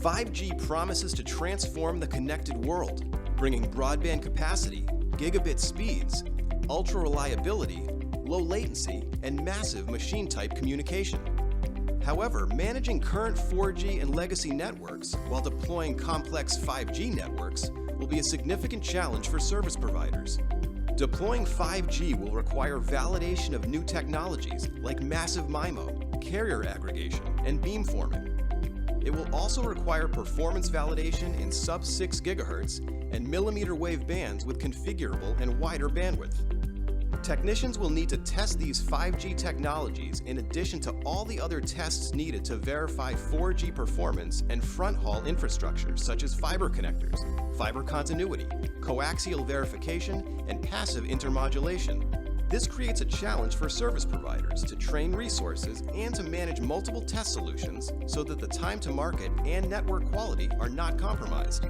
5G promises to transform the connected world, bringing broadband capacity, gigabit speeds, ultra reliability, low latency, and massive machine-type communication. However, managing current 4G and legacy networks while deploying complex 5G networks will be a significant challenge for service providers. Deploying 5G will require validation of new technologies like massive MIMO, carrier aggregation, and beamforming. It will also require performance validation in sub-6 GHz and millimeter wave bands with configurable and wider bandwidth. Technicians will need to test these 5G technologies in addition to all the other tests needed to verify 4G performance and front-haul infrastructure such as fiber connectors, fiber continuity, coaxial verification, and passive intermodulation. This creates a challenge for service providers to train resources and to manage multiple test solutions so that the time to market and network quality are not compromised.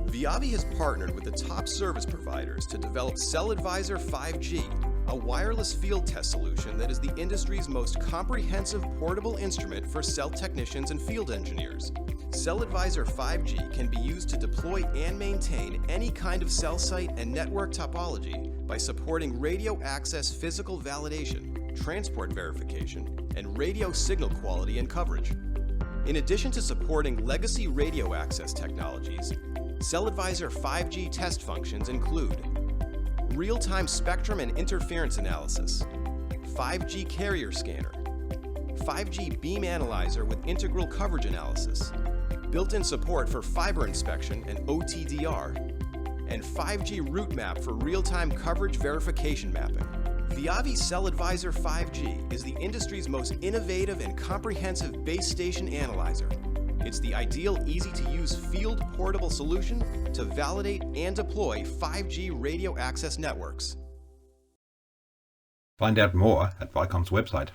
VIAVI has partnered with the top service providers to develop CellAdvisor 5G, a wireless field test solution that is the industry's most comprehensive portable instrument for cell technicians and field engineers. CellAdvisor 5G can be used to deploy and maintain any kind of cell site and network topology by supporting radio access physical validation, transport verification, and radio signal quality and coverage. In addition to supporting legacy radio access technologies, CellAdvisor 5G test functions include real-time spectrum and interference analysis, 5G carrier scanner, 5G beam analyzer with integral coverage analysis, built-in support for fiber inspection and OTDR, and 5G route map for real-time coverage verification mapping. VIAVI CellAdvisor 5G is the industry's most innovative and comprehensive base station analyzer. It's the ideal, easy-to-use field portable solution to validate and deploy 5G radio access networks. Find out more at Vicom's website.